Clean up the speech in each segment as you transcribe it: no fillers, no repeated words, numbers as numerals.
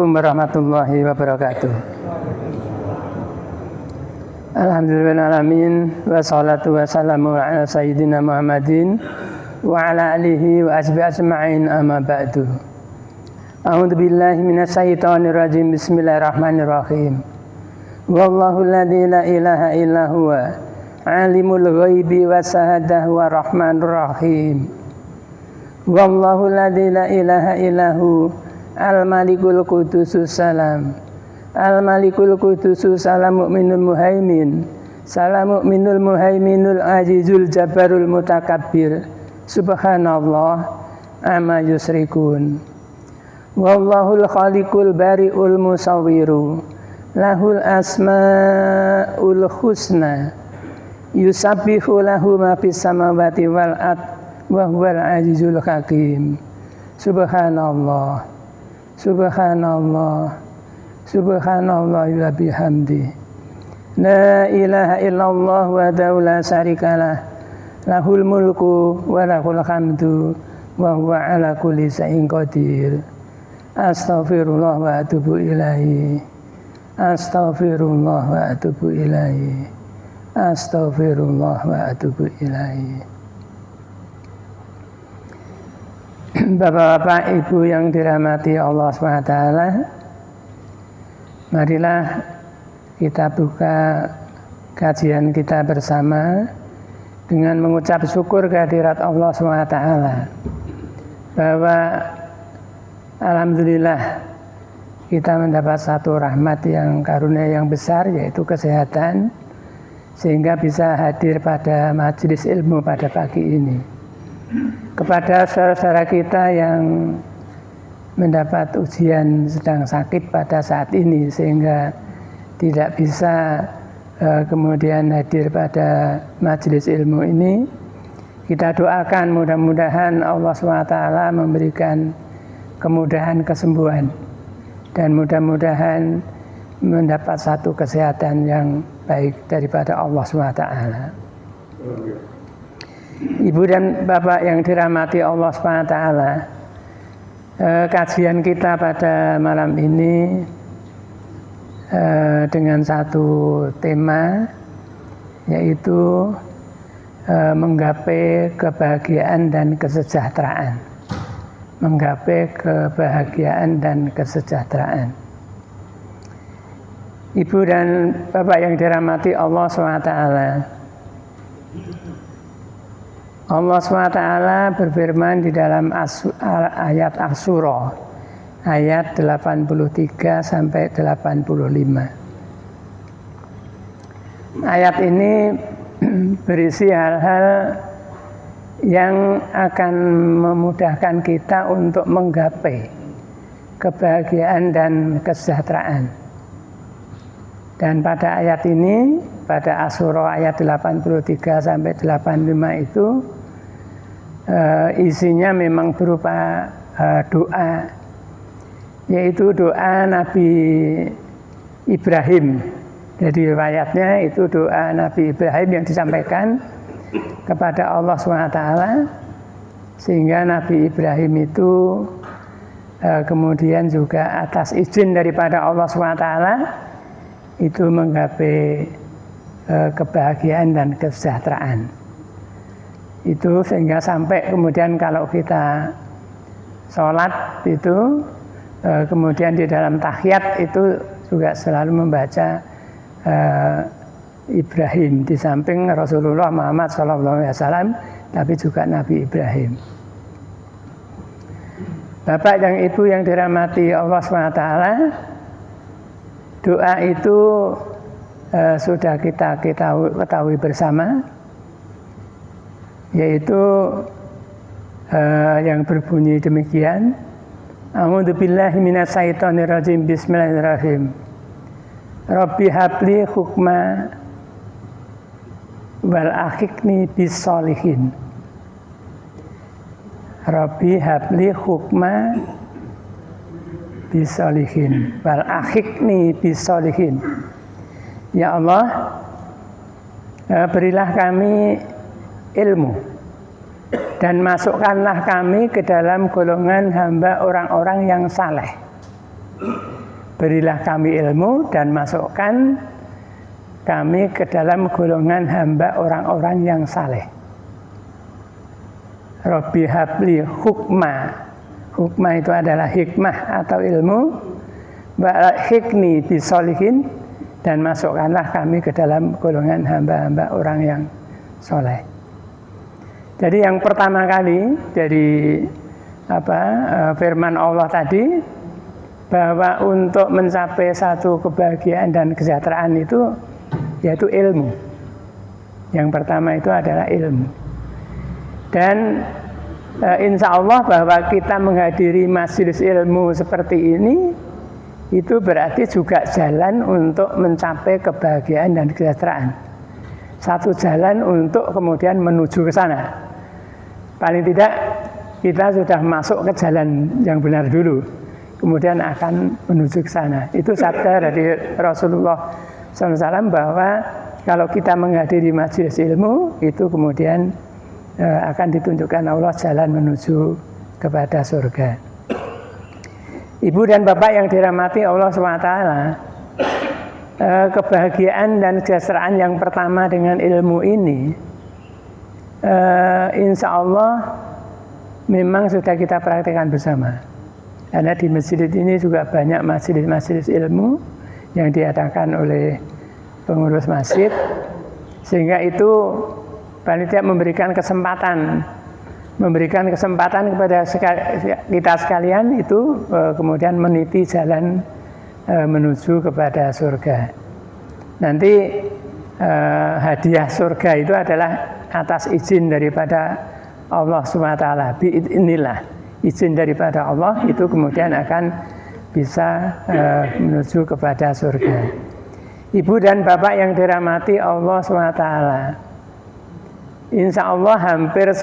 Assalamualaikum warahmatullahi wabarakatuh. Alhamdulillahirrahmanirrahim. Wassalatu wassalamu ala sayyidina Muhammadin wa ala alihi wa ashabihi ajma'in, amma ba'du. A'udzu billahi minasyaitonir rajim. Bismillahirrahmanirrahim. Wallahu alladzi la ilaha illa huwa alimul ghaibi wasyahadah wa rahmanur rahim. Wallahu alladzi la ilaha illa hu al-malikul qudusus salam. Al-malikul qudusus salam mu'minul muhaimin. Salam mu'minul muhaiminul azizul jabbarul mutakabbir. Subhanallah amma yusrikun. Wallahul khaliqul bari'ul musawwiru. Lahul asma'ul husna. Yusabbihu lahu ma fis samawati wal ard wa huwal azizul hakim. Subhanallah. Subhanallah, subhanallah wa bihamdi. La ilaha illallah wahdahu la syarikalah. Lahul mulku wa lahul hamdu wa huwa ala kulli syai'in qadir. Astaghfirullah wa atubu ilaihi. Astaghfirullah wa atubu ilaihi. Astaghfirullah wa atubu ilaihi. Bapak-bapak, ibu yang dirahmati Allah SWT, marilah kita buka kajian kita bersama dengan mengucap syukur kehadirat Allah SWT bahwa alhamdulillah kita mendapat satu rahmat yang karunia yang besar, yaitu kesehatan, sehingga bisa hadir pada majelis ilmu pada pagi ini. Kepada saudara-saudara kita yang mendapat ujian sedang sakit pada saat ini sehingga tidak bisa kemudian hadir pada majelis ilmu ini, kita doakan mudah-mudahan Allah SWT memberikan kemudahan kesembuhan dan mudah-mudahan mendapat satu kesehatan yang baik daripada Allah SWT. Ibu dan Bapak yang dirahmati Allah SWT, kajian kita pada malam ini dengan satu tema, yaitu menggapai kebahagiaan dan kesejahteraan. Menggapai kebahagiaan dan kesejahteraan. Ibu dan Bapak yang dirahmati Allah SWT, Allah SWT berfirman di dalam ayat Asy-Syura ayat 83 sampai 85. Ayat ini berisi hal-hal yang akan memudahkan kita untuk menggapai kebahagiaan dan kesejahteraan. Dan pada ayat ini, pada Asy-Syura ayat 83 sampai 85 itu isinya memang berupa doa, yaitu doa Nabi Ibrahim. Jadi riwayatnya itu doa Nabi Ibrahim yang disampaikan kepada Allah SWT, sehingga Nabi Ibrahim itu kemudian juga atas izin daripada Allah SWT itu menggapai kebahagiaan dan kesejahteraan. Itu sehingga sampai kemudian kalau kita sholat itu kemudian di dalam tahiyat itu juga selalu membaca Ibrahim di samping Rasulullah Muhammad SAW, tapi juga Nabi Ibrahim. Bapak dan Ibu yang dirahmati Allah SWT, doa itu sudah kita ketahui bersama, yaitu yang berbunyi demikian. A'udzu billahi minasyaitonir rajim. Bismillahirrahmanirrahim. Rabbi habli hukma wal akhikni bis sholihin. Rabbi habli hukma bis sholihin wal akhikni bis sholihin. Ya Allah, berilah kami ilmu dan masukkanlah kami ke dalam golongan hamba orang-orang yang saleh. berilah kami ilmu dan masukkan kami ke dalam golongan hamba orang-orang yang saleh. Rabbi habli hukma. Hukma itu adalah hikmah atau ilmu. Hikni bisolihin, dan masukkanlah kami ke dalam golongan hamba-hamba orang yang soleh. Jadi yang pertama kali dari firman Allah tadi, bahwa untuk mencapai satu kebahagiaan dan kesejahteraan itu yaitu ilmu. Yang pertama itu adalah ilmu. Dan insya Allah bahwa kita menghadiri majelis ilmu seperti ini, itu berarti juga jalan untuk mencapai kebahagiaan dan kesejahteraan. Satu jalan untuk kemudian menuju ke sana. Paling tidak kita sudah masuk ke jalan yang benar dulu, kemudian akan menuju ke sana. Itu sabda dari Rasulullah SAW bahwa kalau kita menghadiri majelis ilmu, itu kemudian akan ditunjukkan Allah jalan menuju kepada surga. Ibu dan bapak yang dirahmati Allah SWT, kebahagiaan dan kesejahteraan yang pertama dengan ilmu ini, insya Allah memang sudah kita praktekkan bersama. Karena di masjid ini juga banyak majelis-majelis ilmu yang diadakan oleh pengurus masjid, sehingga itu panitia memberikan kesempatan kepada kita sekalian itu kemudian meniti jalan menuju kepada surga. Nanti hadiah surga itu adalah atas izin daripada Allah SWT. Inilah izin daripada Allah, itu kemudian akan bisa menuju kepada surga. Ibu dan bapak yang dirahmati Allah SWT, insya Allah hampir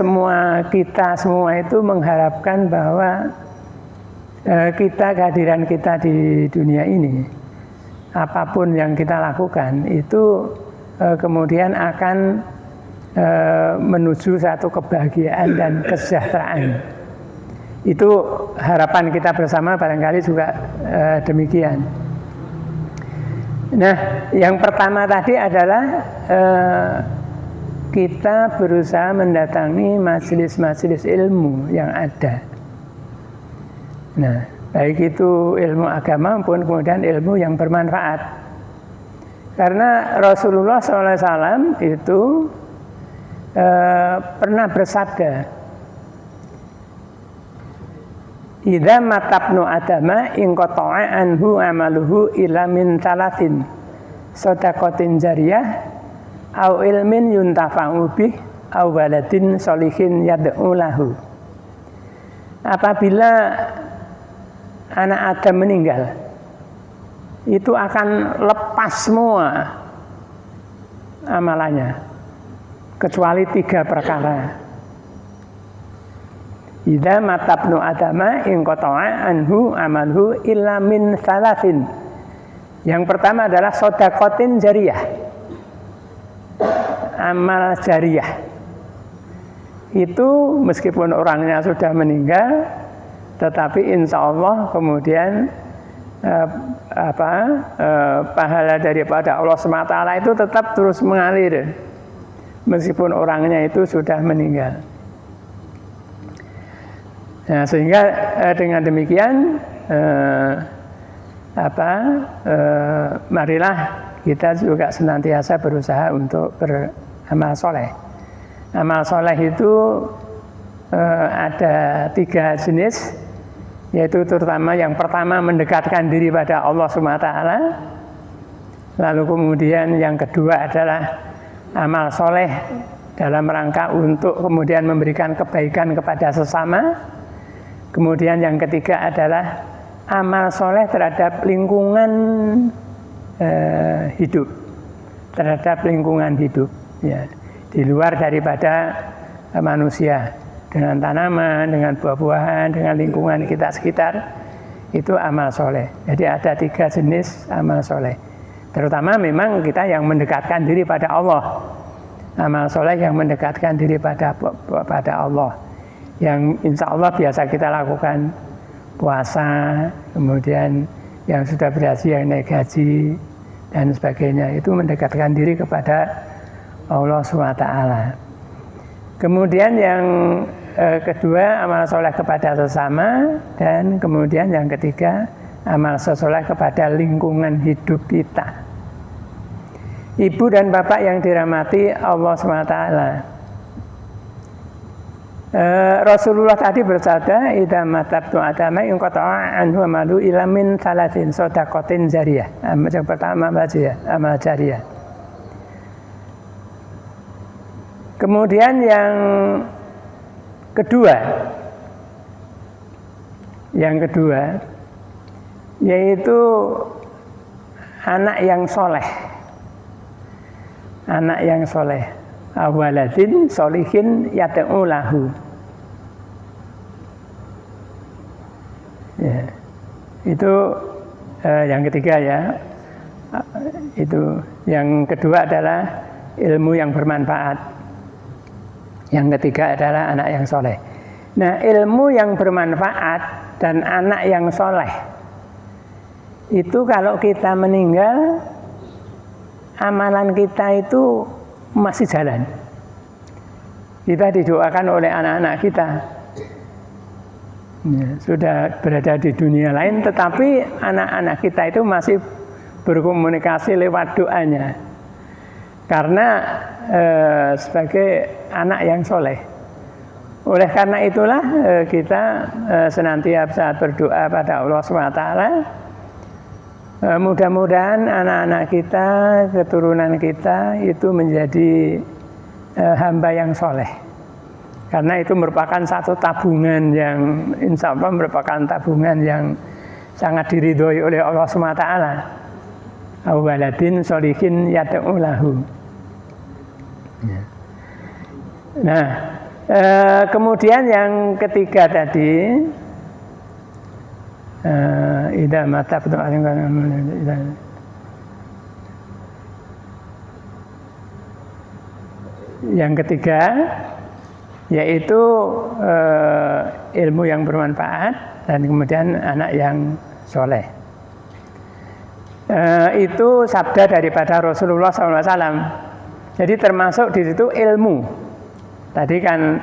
kita semua itu mengharapkan bahwa kehadiran kita di dunia ini, apapun yang kita lakukan itu kemudian akan menuju satu kebahagiaan dan kesejahteraan. Itu harapan kita bersama, barangkali juga demikian. Nah, yang pertama tadi adalah kita berusaha mendatangi majelis-majelis ilmu yang ada. Nah, baik itu ilmu agama maupun kemudian ilmu yang bermanfaat. Karena Rasulullah SAW itu pernah bersabda, idza matabnu adama in qata'a anhu amaluhu illa min talatin shadaqatin jariyah au ilmin yuntafa'u bih au waladin sholihin yad'u lahu. Apabila anak Adam meninggal, itu akan lepas semua amalannya kecuali 3 perkara. Idza matabnu adama in qata'a anhu amaluhu illa min salasin. Yang pertama adalah shadaqatin jariyah, amal jariyah. Itu meskipun orangnya sudah meninggal, tetapi insya Allah kemudian pahala daripada Allah SWT itu tetap terus mengalir meskipun orangnya itu sudah meninggal. Nah, sehingga dengan demikian marilah kita juga senantiasa berusaha untuk beramal soleh. Amal soleh itu ada 3 jenis, yaitu terutama yang pertama mendekatkan diri pada Allah SWT. Lalu kemudian yang kedua adalah amal soleh dalam rangka untuk kemudian memberikan kebaikan kepada sesama. Kemudian yang ketiga adalah amal soleh terhadap lingkungan hidup, terhadap lingkungan hidup, ya, di luar daripada manusia, dengan tanaman, dengan buah-buahan, dengan lingkungan kita sekitar, itu amal soleh. Jadi ada 3 jenis amal soleh. Terutama memang kita yang mendekatkan diri pada Allah. Amal soleh yang mendekatkan diri pada Allah, yang insya Allah biasa kita lakukan puasa, kemudian yang sudah berhasil, yang naik haji dan sebagainya, itu mendekatkan diri kepada Allah SWT. Kemudian yang kedua, amal soleh kepada sesama, dan kemudian yang ketiga, amal soleh kepada lingkungan hidup kita. Ibu dan bapak yang dirahmati Allah SWT. Rasulullah tadi bersabda, idza matabtu adama in qata'a anhu amalu illa min salatin shadaqatin jariyah. Yang pertama amal jariyah. Kemudian yang kedua yaitu anak yang soleh. Anak yang soleh. Awaladin solihin yad'u lahu. Ya, itu yang ketiga ya. Itu yang kedua adalah ilmu yang bermanfaat. Yang ketiga adalah anak yang soleh. Nah, ilmu yang bermanfaat dan anak yang soleh itu kalau kita meninggal, amalan kita itu masih jalan. Kita didoakan oleh anak-anak kita. Ya, sudah berada di dunia lain, tetapi anak-anak kita itu masih berkomunikasi lewat doanya. Karena sebagai anak yang soleh. Oleh karena itulah kita senantiasa berdoa pada Allah SWT. Mudah-mudahan anak-anak kita, keturunan kita itu menjadi hamba yang soleh. Karena itu merupakan satu tabungan yang insya Allah merupakan tabungan yang sangat diridhoi oleh Allah SWT. Awaladin sholihin yad'u lahu. Nah, kemudian yang ketiga tadi, idza mata yang ketiga yaitu ilmu yang bermanfaat dan kemudian anak yang soleh. Itu sabda daripada Rasulullah SAW. Jadi termasuk di situ ilmu. Tadi kan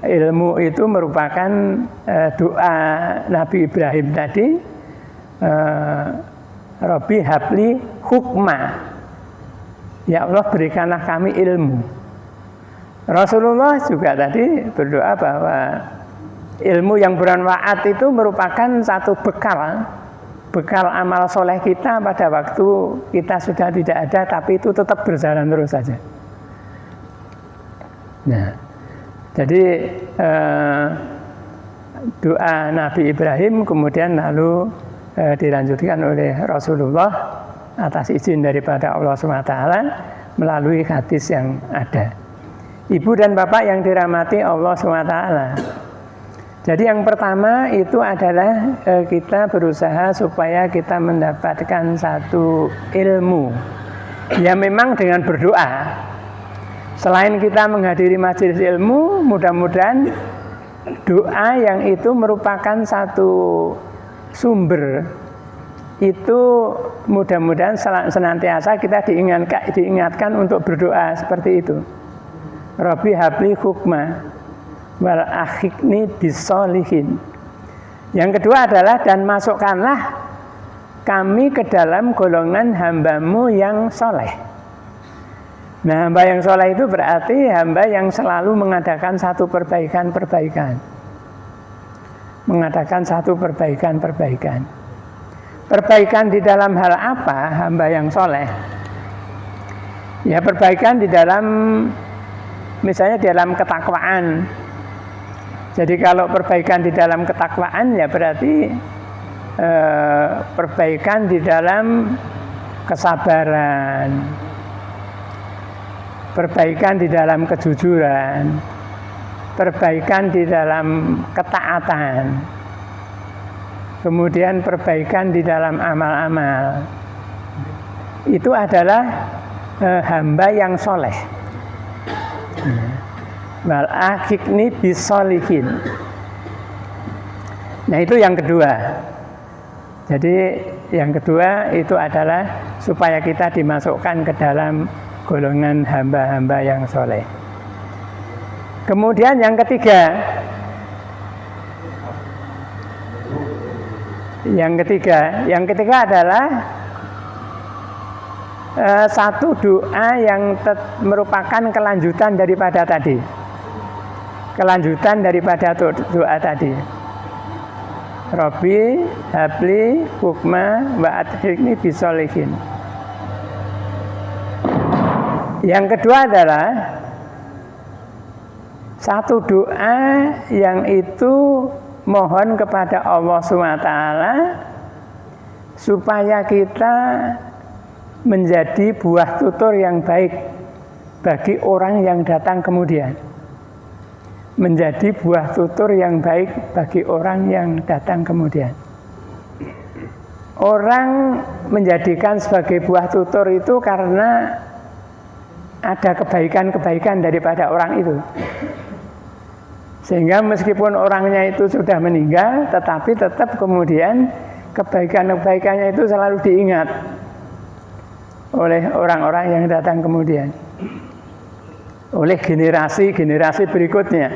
ilmu itu merupakan doa Nabi Ibrahim tadi, Rabbi habli hukma, ya Allah berikanlah kami ilmu. Rasulullah juga tadi berdoa bahwa ilmu yang bermanfaat itu merupakan satu bekal amal soleh kita pada waktu kita sudah tidak ada, tapi itu tetap berjalan terus saja. Nah, jadi doa Nabi Ibrahim kemudian lalu dilanjutkan oleh Rasulullah atas izin daripada Allah SWT melalui hadis yang ada. Ibu dan bapak yang dirahmati Allah SWT. Jadi yang pertama itu adalah kita berusaha supaya kita mendapatkan satu ilmu. Ya memang dengan berdoa. Selain kita menghadiri majelis ilmu, mudah-mudahan doa yang itu merupakan satu sumber. Itu mudah-mudahan senantiasa kita diingatkan untuk berdoa seperti itu. Rabbi habli hukma wal akhikni bisolihin. Yang kedua adalah dan masukkanlah kami ke dalam golongan hambamu yang soleh. Nah, hamba yang soleh itu berarti hamba yang selalu mengadakan satu perbaikan-perbaikan. Mengadakan satu perbaikan-perbaikan. Perbaikan di dalam hal apa hamba yang soleh? Ya perbaikan di dalam, misalnya di dalam ketakwaan. Jadi kalau perbaikan di dalam ketakwaan ya berarti perbaikan di dalam kesabaran, perbaikan di dalam kejujuran, perbaikan di dalam ketaatan, kemudian perbaikan di dalam amal-amal. Itu adalah hamba yang soleh. Wal akhikni bisolihin. Nah itu yang kedua. Jadi yang kedua itu adalah supaya kita dimasukkan ke dalam golongan hamba-hamba yang soleh. Kemudian yang ketiga adalah satu doa yang merupakan kelanjutan daripada tadi. Kelanjutan daripada doa tadi. Robbi habli hukma wa adkhilni bisolihin. Yang kedua adalah satu doa yang itu mohon kepada Allah SWT supaya kita menjadi buah tutur yang baik bagi orang yang datang kemudian. Menjadi buah tutur yang baik bagi orang yang datang kemudian. Orang menjadikan sebagai buah tutur itu karena ada kebaikan-kebaikan daripada orang itu. Sehingga meskipun orangnya itu sudah meninggal, tetapi tetap kemudian kebaikan-kebaikannya itu selalu diingat oleh orang-orang yang datang kemudian, oleh generasi-generasi berikutnya.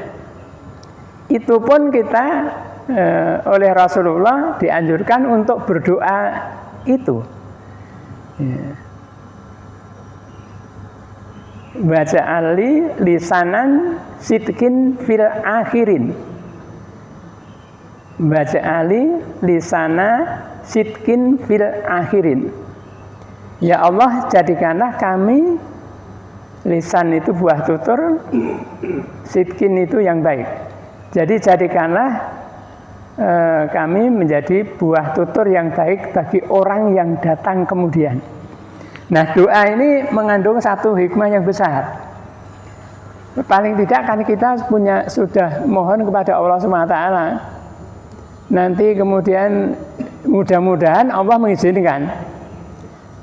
Itu pun kita oleh Rasulullah dianjurkan untuk berdoa itu. Waja'ali lisanan sidqin fil akhirin. Waja'ali lisana sidqin fil akhirin. Ya Allah, jadikanlah kami, lisan itu buah tutur, sidqin itu yang baik. Jadi jadikanlah kami menjadi buah tutur yang baik bagi orang yang datang kemudian. Nah, doa ini mengandung satu hikmah yang besar. Paling tidak kan kita sudah mohon kepada Allah SWT. Nanti kemudian mudah-mudahan Allah mengizinkan.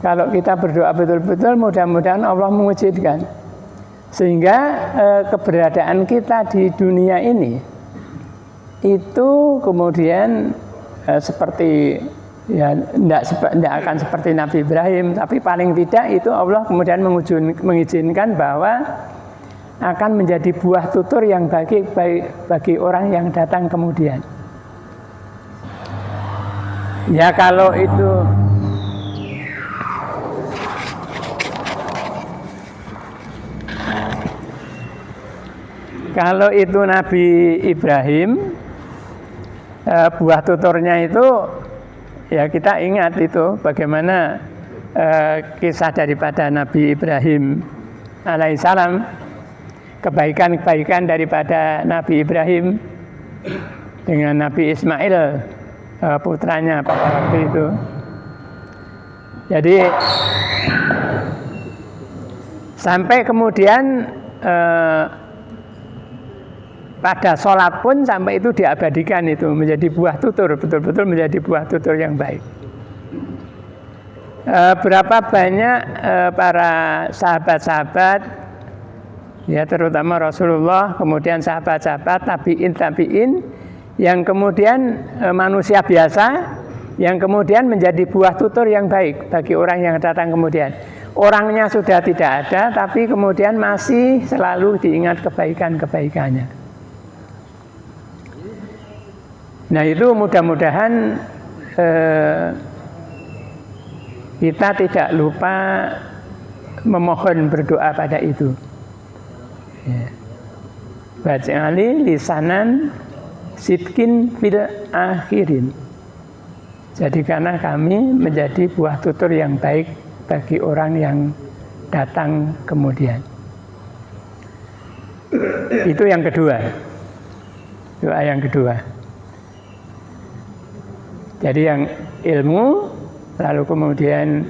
Kalau kita berdoa betul-betul, mudah-mudahan Allah mengizinkan. Sehingga keberadaan kita di dunia ini itu kemudian seperti ya tidak akan seperti Nabi Ibrahim, tapi paling tidak itu Allah kemudian mengizinkan bahwa akan menjadi buah tutur yang baik bagi orang yang datang kemudian. Ya kalau itu Nabi Ibrahim, buah tuturnya itu ya kita ingat itu bagaimana kisah daripada Nabi Ibrahim alaihissalam, kebaikan-kebaikan daripada Nabi Ibrahim dengan Nabi Ismail putranya pada waktu itu. Jadi sampai kemudian pada sholat pun sampai itu diabadikan, itu menjadi buah tutur, betul-betul menjadi buah tutur yang baik. Berapa banyak para sahabat-sahabat, ya terutama Rasulullah, kemudian sahabat-sahabat, tabi'in, yang kemudian manusia biasa, yang kemudian menjadi buah tutur yang baik bagi orang yang datang kemudian. Orangnya sudah tidak ada, tapi kemudian masih selalu diingat kebaikan-kebaikannya. Nah itu mudah-mudahan kita tidak lupa memohon berdoa pada itu. Waj'ali lisanan sidqin fil akhirin. Jadikanlah kami menjadi buah tutur yang baik bagi orang yang datang kemudian. Itu yang kedua. Doa yang kedua. Jadi yang ilmu, lalu kemudian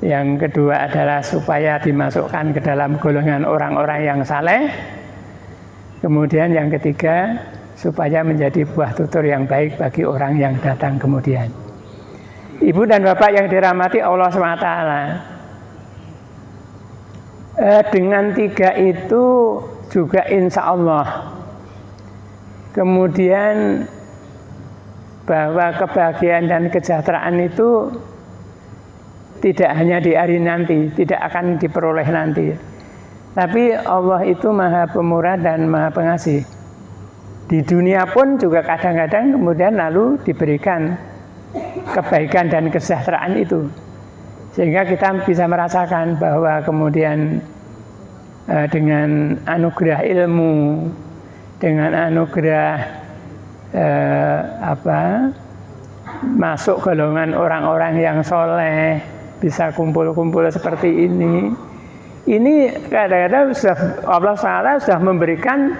yang kedua adalah supaya dimasukkan ke dalam golongan orang-orang yang saleh. Kemudian yang ketiga, supaya menjadi buah tutur yang baik bagi orang yang datang kemudian. Ibu dan Bapak yang dirahmati Allah SWT, dengan tiga itu juga insya Allah kemudian bahwa kebahagiaan dan kesejahteraan itu tidak hanya di hari nanti, tidak akan diperoleh nanti. Tapi Allah itu Maha Pemurah dan Maha Pengasih. Di dunia pun juga kadang-kadang kemudian lalu diberikan kebaikan dan kesejahteraan itu. Sehingga kita bisa merasakan bahwa kemudian dengan anugerah ilmu, dengan anugerah masuk golongan orang-orang yang soleh, bisa kumpul-kumpul seperti ini kadang-kadang Allah SWT sudah memberikan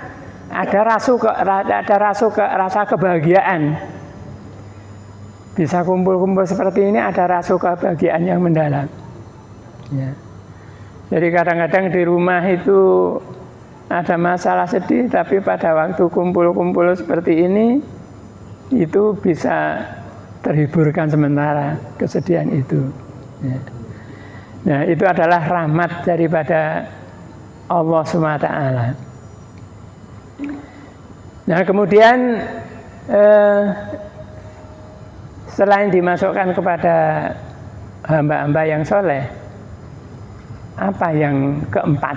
ada rasa kebahagiaan. Bisa kumpul-kumpul seperti ini ada rasa kebahagiaan yang mendalam. Ya. Jadi kadang-kadang di rumah itu ada masalah sedih, tapi pada waktu kumpul-kumpul seperti ini itu bisa terhiburkan sementara kesedihan itu. Ya. Nah, itu adalah rahmat daripada Allah SWT. Nah, kemudian selain dimasukkan kepada hamba-hamba yang soleh, apa yang keempat?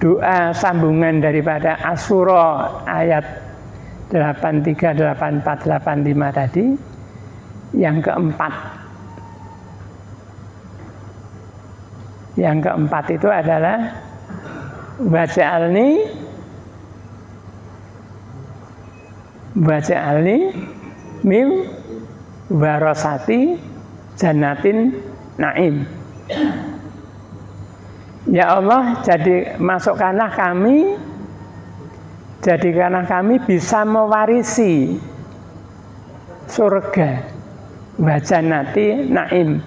Doa sambungan daripada Asy-Syura ayat 83, 84, 85 tadi. Yang keempat itu adalah waj'alni min warasati jannatin na'im. Ya Allah, jadikanlah kami bisa mewarisi surga, wajannati na'im,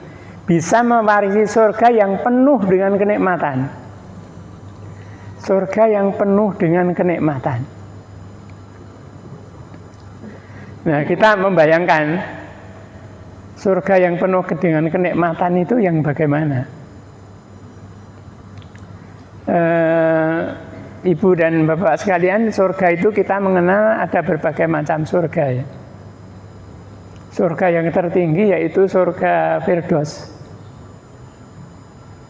bisa mewarisi surga yang penuh dengan kenikmatan. Surga yang penuh dengan kenikmatan. Nah, kita membayangkan surga yang penuh dengan kenikmatan itu yang bagaimana? Ibu dan bapak sekalian, surga itu kita mengenal ada berbagai macam surga ya. Surga yang tertinggi yaitu surga Firdaus.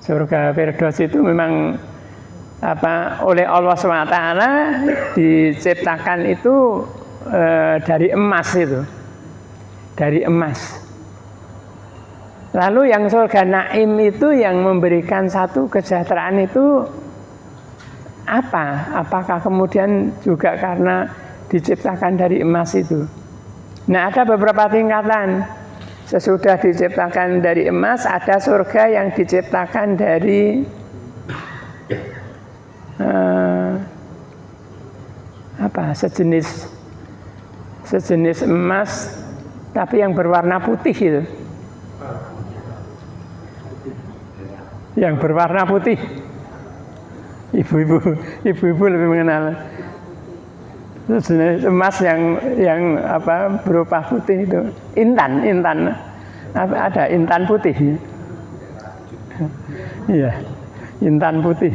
Surga Firdaus itu memang oleh Allah SWT diciptakan itu dari emas itu. Dari emas. Lalu yang surga Naim itu yang memberikan satu kesejahteraan itu apa? Apakah kemudian juga karena diciptakan dari emas itu? Nah, ada beberapa tingkatan. Sesudah diciptakan dari emas, ada surga yang diciptakan dari sejenis emas, tapi yang berwarna putih itu. Yang berwarna putih. Ibu-ibu lebih mengenal. Sejenis emas yang berupa putih itu. Intan. Ada intan putih. Iya. Intan putih.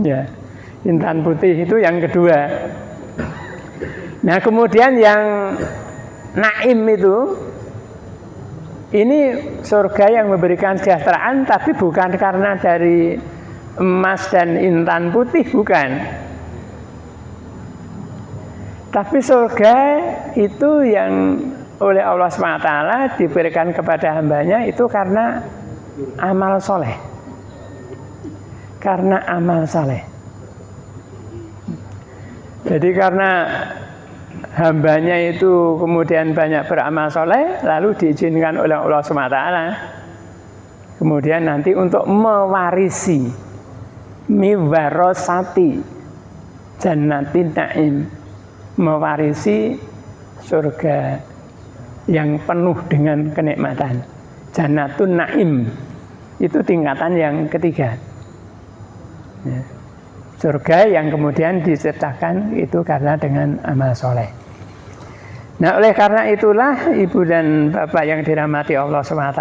Ya. Intan putih itu yang kedua. Nah, kemudian yang Naim itu, ini surga yang memberikan kesejahteraan, tapi bukan karena dari emas dan intan putih, bukan. Tapi surga itu yang oleh Allah SWT diberikan kepada hambanya itu karena amal soleh. Karena amal soleh. Jadi karena hambanya itu kemudian banyak beramal soleh, lalu diizinkan oleh Allah SWT kemudian nanti untuk mewarisi miwarosati jannatin na'im, mewarisi surga yang penuh dengan kenikmatan. Jannatun na'im itu tingkatan yang ketiga. Ya. Surga yang kemudian diciptakan itu karena dengan amal soleh. Nah, oleh karena itulah ibu dan bapak yang dirahmati Allah SWT,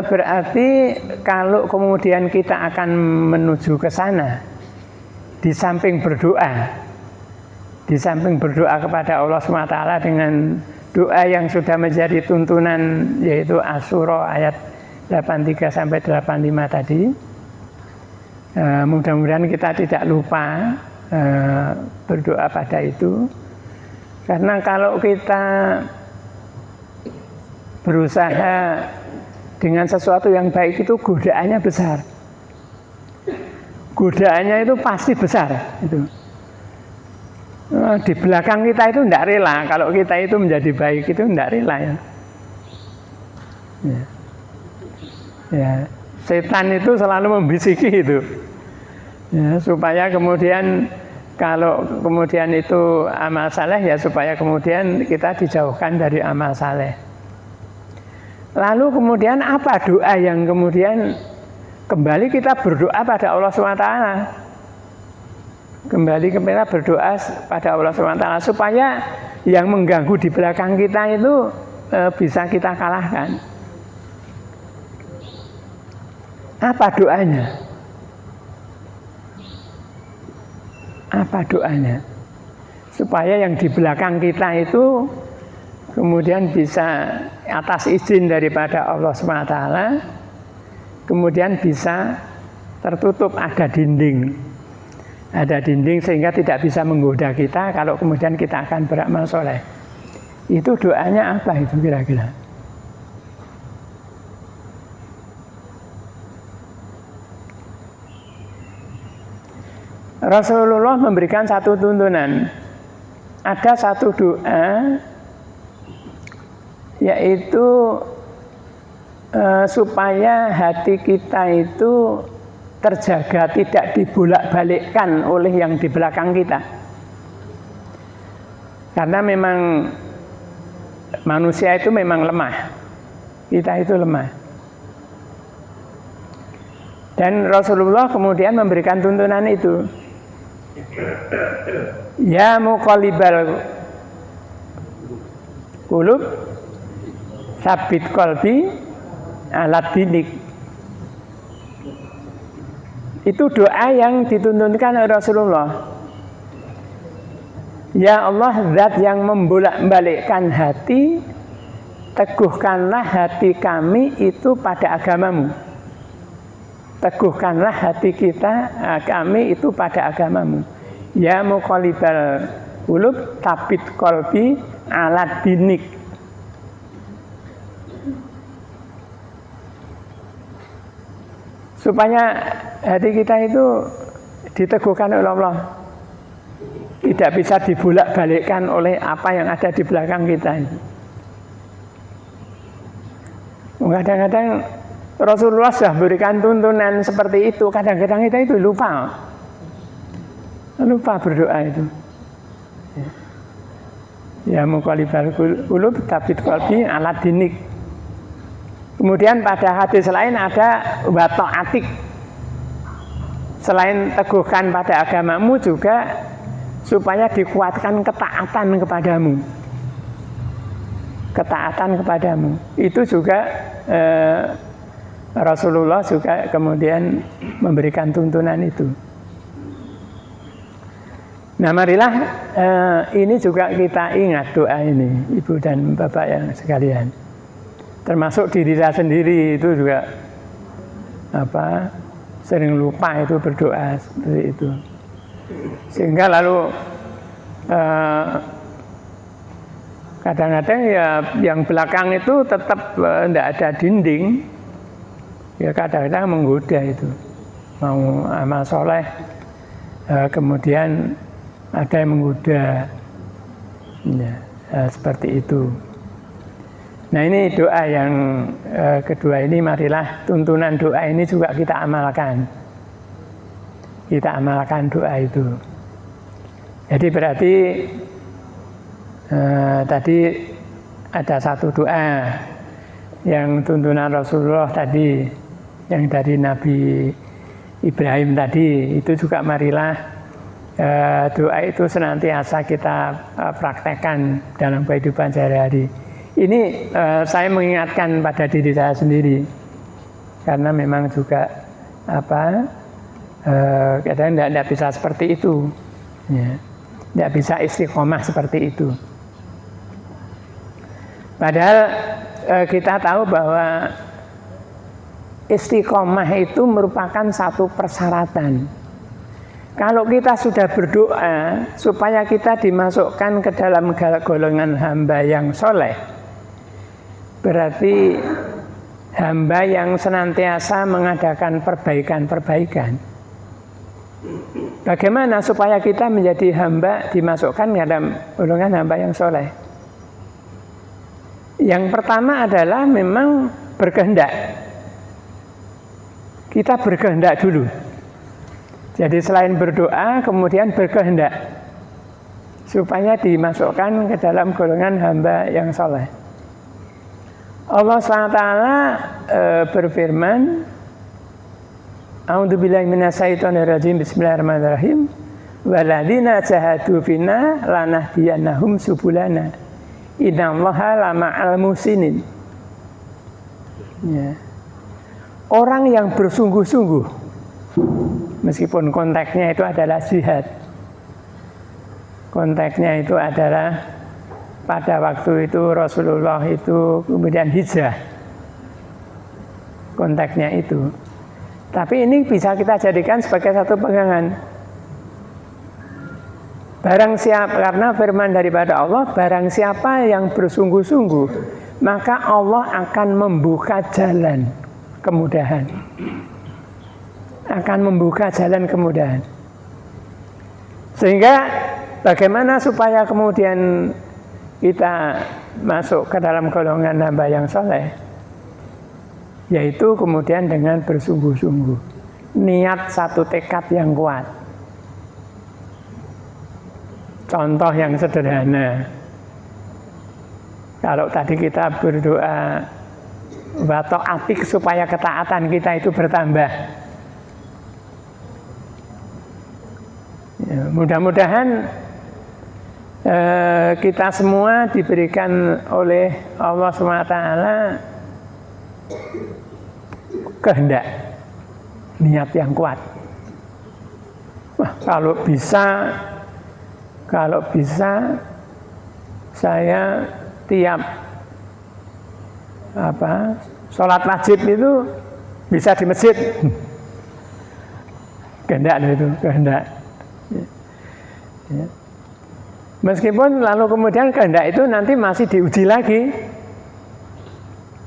berarti kalau kemudian kita akan menuju ke sana, di samping berdoa, di samping berdoa kepada Allah SWT dengan doa yang sudah menjadi tuntunan, yaitu Asy-Syura ayat 83 sampai 85 tadi, mudah-mudahan kita tidak lupa berdoa pada itu. Karena kalau kita berusaha dengan sesuatu yang baik itu godaannya besar. Godaannya itu pasti besar itu. Di belakang kita itu tidak rela, kalau kita itu menjadi baik itu tidak rela ya. Ya, setan itu selalu membisiki itu, ya, supaya kemudian kalau kemudian itu amal saleh ya supaya kemudian kita dijauhkan dari amal saleh. Lalu kemudian apa doa yang kemudian kembali kita berdoa pada Allah SWT? Kembali kita berdoa pada Allah SWT supaya yang mengganggu di belakang kita itu bisa kita kalahkan. Apa doanya? Apa doanya? Supaya yang di belakang kita itu kemudian bisa atas izin daripada Allah SWT, kemudian bisa tertutup, ada dinding. Ada dinding sehingga tidak bisa menggoda kita kalau kemudian kita akan beramal soleh. Itu doanya apa itu kira-kira? Rasulullah memberikan satu tuntunan. Ada satu doa, yaitu supaya hati kita itu terjaga, tidak dibolak-balikkan oleh yang di belakang kita. Karena memang manusia itu memang lemah. Kita itu lemah. Dan Rasulullah kemudian memberikan tuntunan itu. Ya muqallibal qulub, tsabit qalbi ala dinik. Itu doa yang dituntunkan oleh Rasulullah. Ya Allah, zat yang membolak-balikkan hati, teguhkanlah hati kami itu pada agamamu. Teguhkanlah hati kita, kami itu pada agamamu. Ya muqallibal qulub, tsabit qalbi ala dinik. Supaya hati kita itu diteguhkan oleh Allah, tidak bisa dibolak-balikkan oleh apa yang ada di belakang kita. Kadang-kadang Rasulullah sudah berikan tuntunan seperti itu, kadang-kadang kita itu lupa berdoa itu. Ya muqallibal qulub, tsabit qalbi ala dinik. Kemudian pada hadis lain ada wa ta'atik. Selain teguhkan pada agamamu juga supaya dikuatkan ketaatan kepadamu. Ketaatan kepadamu. Itu juga Rasulullah juga kemudian memberikan tuntunan itu. Nah marilah ini juga kita ingat doa ini, Ibu dan Bapak yang sekalian. Termasuk diri saya sendiri itu juga sering lupa itu berdoa seperti itu. Sehingga lalu kadang-kadang ya yang belakang itu tetap tidak ada dinding. Ya kadang-kadang menggoda itu. Mau amal soleh, kemudian ada yang menggoda. Ya, seperti itu. Nah ini doa yang kedua ini, marilah tuntunan doa ini juga kita amalkan. Kita amalkan doa itu. Jadi berarti tadi ada satu doa yang tuntunan Rasulullah tadi, yang dari Nabi Ibrahim tadi, itu juga marilah doa itu senantiasa kita praktekkan dalam kehidupan sehari-hari. Ini saya mengingatkan pada diri saya sendiri, karena memang juga kadang tidak bisa seperti itu. Ya. Tidak bisa istiqomah seperti itu. Padahal kita tahu bahwa istiqomah itu merupakan satu persyaratan. Kalau kita sudah berdoa supaya kita dimasukkan ke dalam golongan hamba yang soleh, berarti hamba yang senantiasa mengadakan perbaikan-perbaikan. Bagaimana supaya kita menjadi hamba dimasukkan ke dalam golongan hamba yang soleh? Yang pertama adalah memang berkehendak. Kita berkehendak dulu. Jadi selain berdoa, kemudian berkehendak supaya dimasukkan ke dalam golongan hamba yang soleh. Allah SWT berfirman, A'udzubillahi minasyaitonirrajim, bismillahirrahmanirrahim, Waladzina jahadu fina lanahdiyannahum subulana, innallaha lama'al muhsinin. Ya. Orang yang bersungguh-sungguh, meskipun konteksnya itu adalah jihad, konteksnya itu adalah pada waktu itu Rasulullah itu kemudian hijrah, konteksnya itu. Tapi ini bisa kita jadikan sebagai satu pegangan. Barang siapa, karena firman daripada Allah, barang siapa yang bersungguh-sungguh, maka Allah akan membuka jalan kemudahan. Akan membuka jalan kemudahan. Sehingga bagaimana supaya kemudian kita masuk ke dalam golongan hamba yang soleh? Yaitu kemudian dengan bersungguh-sungguh, niat satu tekad yang kuat. Contoh yang sederhana, kalau tadi kita berdoa wato atik supaya ketaatan kita itu bertambah, ya, mudah-mudahan kita semua diberikan oleh Allah SWT kehendak, niat yang kuat. Wah, kalau bisa saya tiap sholat wajib itu bisa di masjid. Kehendak itu, kehendak. Ya. Meskipun lalu kemudian kehendak itu nanti masih diuji lagi.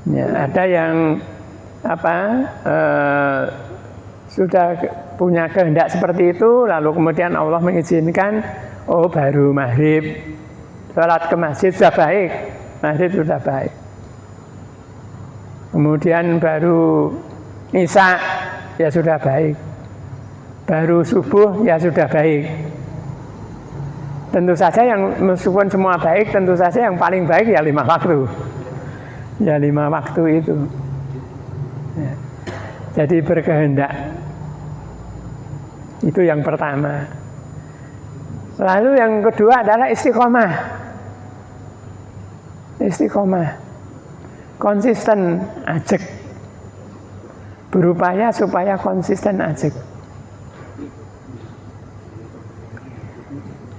Ya, ada yang sudah punya kehendak seperti itu, lalu kemudian Allah mengizinkan, oh baru maghrib, sholat ke masjid sudah baik, maghrib sudah baik. Kemudian baru isya, ya sudah baik. Baru subuh, ya sudah baik. Tentu saja yang meskipun semua baik, tentu saja yang paling baik ya 5 waktu. Ya 5 waktu itu. Ya. Jadi berkehendak. Itu yang pertama. Lalu yang kedua adalah istiqomah. Istiqomah. Konsisten, ajek. Berupaya supaya konsisten, ajek.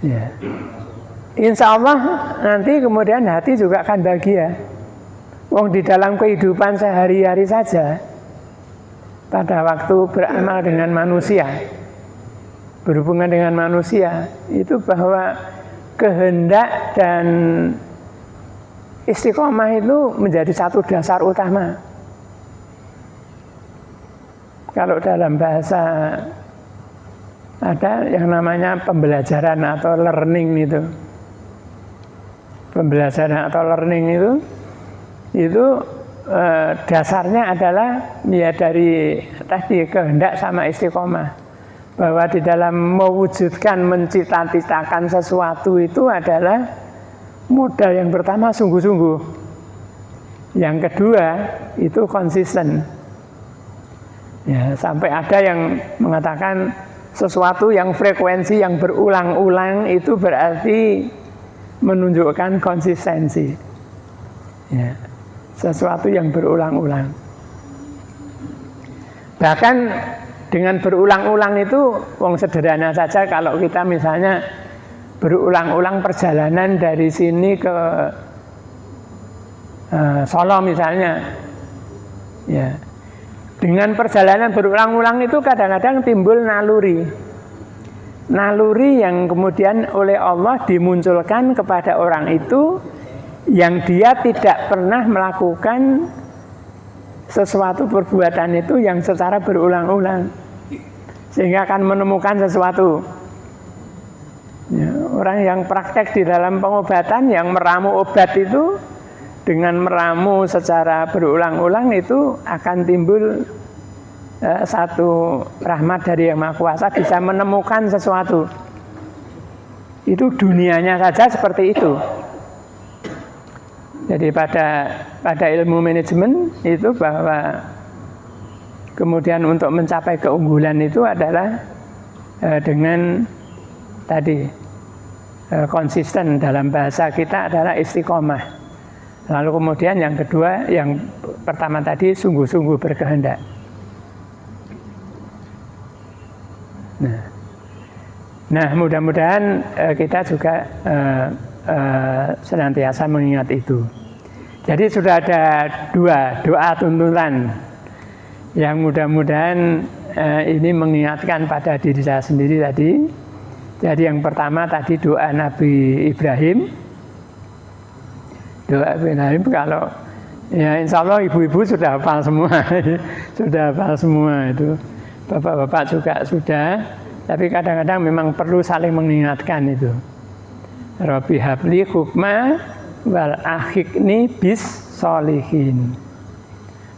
Ya. Insya Allah nanti kemudian hati juga akan bahagia. Wong di dalam kehidupan sehari-hari saja, pada waktu beramal dengan manusia, berhubungan dengan manusia, itu bahwa kehendak dan istiqomah itu menjadi satu dasar utama. Kalau dalam bahasa ada yang namanya pembelajaran atau learning itu. Pembelajaran atau learning itu dasarnya adalah ya dari tadi kehendak sama istiqomah. Bahwa di dalam mewujudkan, mencita-citakan sesuatu itu adalah modal yang pertama sungguh-sungguh. Yang kedua itu konsisten. Ya, sampai ada yang mengatakan sesuatu yang frekuensi yang berulang-ulang itu berarti menunjukkan konsistensi. Ya, sesuatu yang berulang-ulang. Bahkan dengan berulang-ulang itu, wong sederhana saja kalau kita misalnya berulang-ulang perjalanan dari sini ke Solo misalnya, ya, dengan perjalanan berulang-ulang itu kadang-kadang timbul naluri yang kemudian oleh Allah dimunculkan kepada orang itu yang dia tidak pernah melakukan sesuatu perbuatan itu yang secara berulang-ulang, sehingga akan menemukan sesuatu. Ya, orang yang praktek di dalam pengobatan, yang meramu obat itu, dengan meramu secara berulang-ulang itu akan timbul satu rahmat dari Yang Maha Kuasa, bisa menemukan sesuatu. Itu dunianya saja seperti itu. Jadi pada ilmu manajemen itu bahwa kemudian untuk mencapai keunggulan itu adalah dengan tadi konsisten, dalam bahasa kita adalah istiqomah. Lalu kemudian yang kedua, yang pertama tadi sungguh-sungguh berkehendak. Nah, mudah-mudahan kita juga senantiasa mengingat itu. Jadi sudah ada dua doa tuntunan yang mudah-mudahan ini mengingatkan pada diri saya sendiri tadi. Jadi yang pertama tadi doa Nabi Ibrahim. Doa Ibrahim, kalau ya insya Allah ibu-ibu sudah hafal semua, sudah hafal semua itu. Bapak-bapak juga sudah, tapi kadang-kadang memang perlu saling mengingatkan itu. Rabbi habli hukma wal akhikni bis solihin.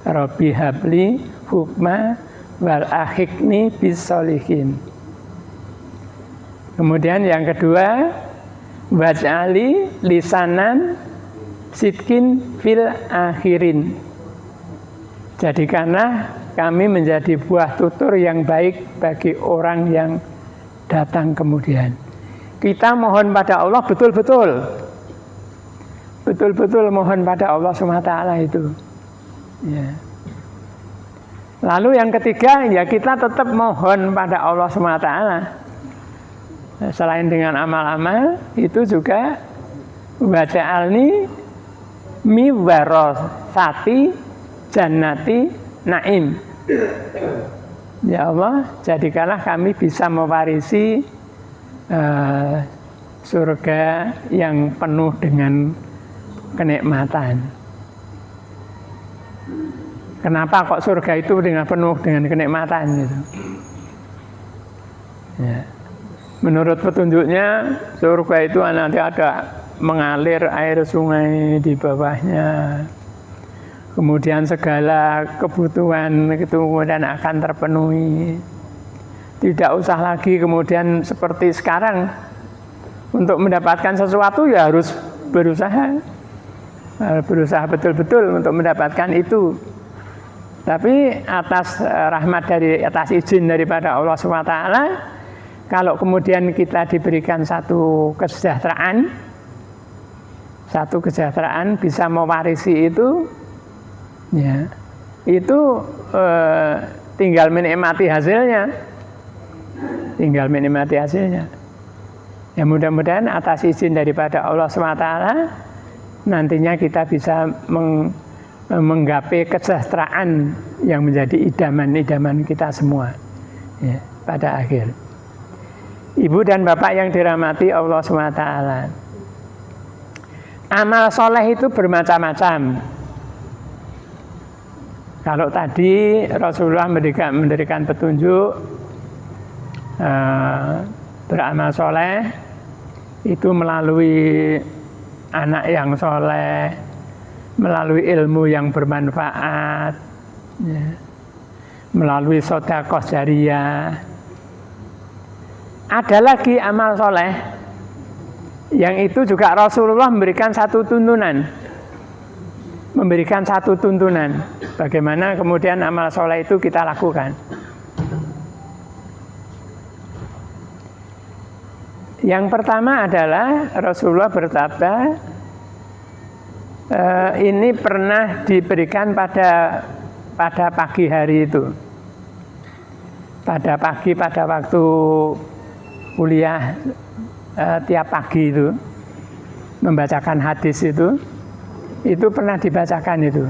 Rabbi habli hukma wal akhikni bis solihin. Kemudian yang kedua, waj'ali lisanan sidkin fil akhirin. Jadikanlah kami menjadi buah tutur yang baik bagi orang yang datang kemudian. Kita mohon pada Allah betul-betul mohon pada Allah SWT itu. Ya. Lalu yang ketiga, ya kita tetap mohon pada Allah SWT. Selain dengan amal-amal, itu juga waja'alni mi warasati jannati naim. Ya Allah, jadikanlah kami bisa mewarisi surga yang penuh dengan kenikmatan. Kenapa kok surga itu penuh dengan kenikmatan gitu? Ya. Menurut petunjuknya, surga itu nanti ada mengalir air sungai di bawahnya. Kemudian segala kebutuhan itu kemudian akan terpenuhi. Tidak usah lagi kemudian seperti sekarang, untuk mendapatkan sesuatu ya harus berusaha betul-betul untuk mendapatkan itu. Tapi atas rahmat atas izin daripada Allah SWT, kalau kemudian kita diberikan satu kesejahteraan bisa mewarisi itu, ya itu tinggal menikmati hasilnya. Ya mudah-mudahan atas izin daripada Allah SWT nantinya kita bisa menggapai kesejahteraan yang menjadi idaman kita semua, ya, pada akhir. Ibu dan bapak yang dirahmati Allah SWT, amal soleh itu bermacam-macam. Kalau tadi Rasulullah memberikan petunjuk beramal soleh itu melalui anak yang soleh, melalui ilmu yang bermanfaat, ya, melalui sedekah jariyah. Ada lagi amal soleh yang itu juga Rasulullah memberikan satu tuntunan bagaimana kemudian amal soleh itu kita lakukan. Yang pertama adalah Rasulullah berkata, ini pernah diberikan pada pagi hari itu, pada waktu kuliah tiap pagi itu membacakan hadis itu pernah dibacakan itu.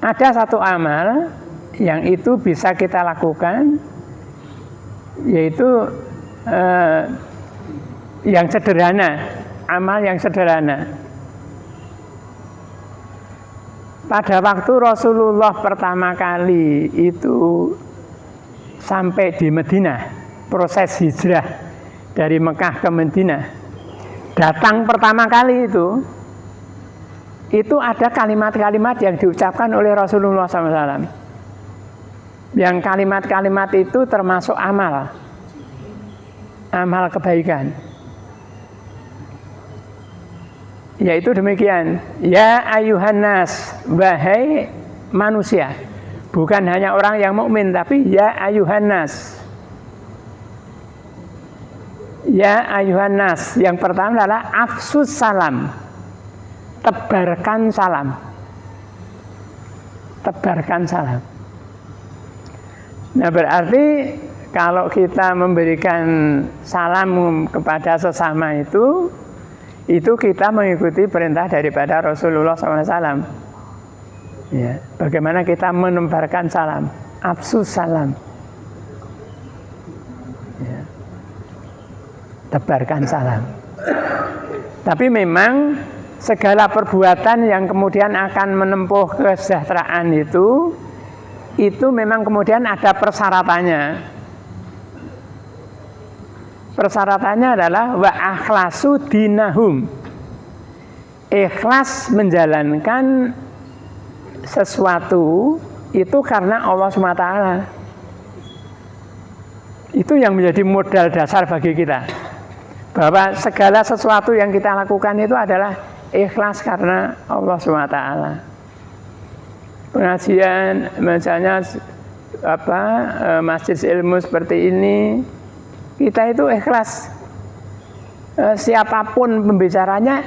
Ada satu amal yang itu bisa kita lakukan, yaitu yang sederhana, amal yang sederhana. Pada waktu Rasulullah pertama kali itu sampai di Madinah, proses hijrah dari Mekah ke Madinah, datang pertama kali itu ada kalimat-kalimat yang diucapkan oleh Rasulullah SAW. Yang kalimat-kalimat itu termasuk amal kebaikan. Yaitu demikian, ya ayuhan nas, wahai manusia. Bukan hanya orang yang mukmin, tapi ya ayuhan nas. Ya ayuhan nas, yang pertama adalah afsus salam. Tebarkan salam. Tebarkan salam. Nah, berarti kalau kita memberikan salam kepada sesama itu kita mengikuti perintah daripada Rasulullah SAW. Ya, bagaimana kita menebarkan salam, afsus salam. Ya. Tebarkan salam. Tapi memang segala perbuatan yang kemudian akan menempuh kesejahteraan itu memang kemudian ada persyaratannya. Persyaratannya adalah wa akhlasu dinahum. Ikhlas menjalankan sesuatu itu karena Allah SWT. Itu yang menjadi modal dasar bagi kita. Bahwa segala sesuatu yang kita lakukan itu adalah ikhlas karena Allah SWT. Pengajian misalnya masjid ilmu seperti ini, kita itu ikhlas. Siapapun pembicaranya,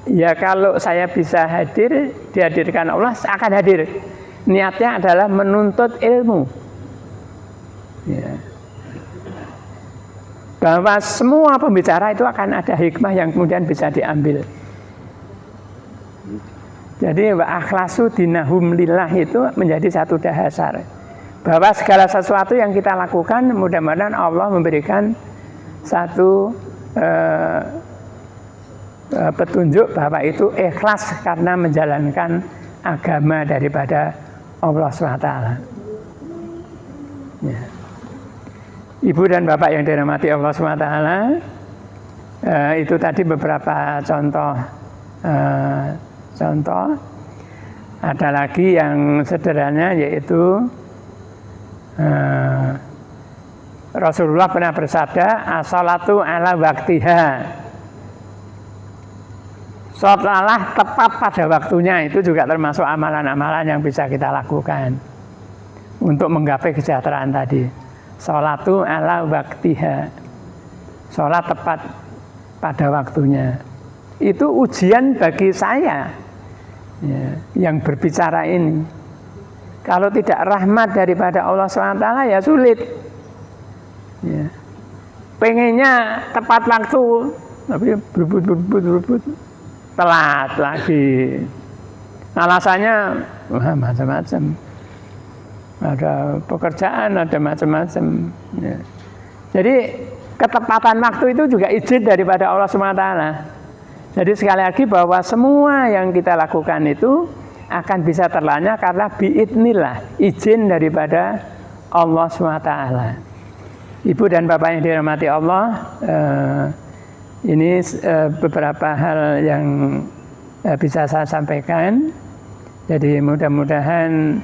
ya kalau saya bisa hadir, dihadirkan Allah, akan hadir. Niatnya adalah menuntut ilmu. Ya. Bahwa semua pembicara itu akan ada hikmah yang kemudian bisa diambil. Jadi akhlasu dinahum lillah itu menjadi satu dasar. Bahwa segala sesuatu yang kita lakukan, mudah-mudahan Allah memberikan satu petunjuk bahwa itu ikhlas karena menjalankan agama daripada Allah SWT. Ya. Ibu dan Bapak yang dirahmati Allah SWT, itu tadi beberapa contoh. Ada lagi yang sederhana, yaitu Rasulullah pernah bersabda, as-salatu ala waktiha. Sholatlah tepat pada waktunya, itu juga termasuk amalan-amalan yang bisa kita lakukan untuk menggapai kesejahteraan tadi. Sholatu ala waktiha. Sholat tepat pada waktunya. Itu ujian bagi saya, ya, yang berbicara ini. Kalau tidak rahmat daripada Allah SWT ya sulit. Ya. Pengennya tepat waktu, tapi berebut, telat lagi. Alasannya macam-macam. Ada pekerjaan, ada macam-macam. Ya. Jadi ketepatan waktu itu juga izin daripada Allah SWT. Jadi sekali lagi bahwa semua yang kita lakukan itu akan bisa terlaksana karena biidnillah, izin daripada Allah SWT. Ibu dan Bapak yang dirahmati Allah, ini beberapa hal yang bisa saya sampaikan. Jadi mudah-mudahan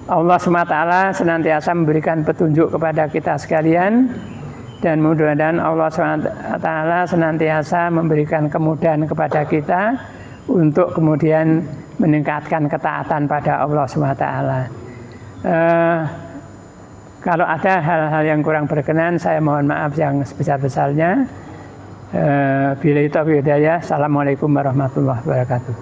Allah SWT senantiasa memberikan petunjuk kepada kita sekalian, dan mudah-mudahan Allah SWT senantiasa memberikan kemudahan kepada kita untuk kemudian meningkatkan ketaatan pada Allah SWT. Kalau ada hal-hal yang kurang berkenan, saya mohon maaf yang sebesar-besarnya. Billahi taufiq wal hidayah. Assalamualaikum warahmatullahi wabarakatuh.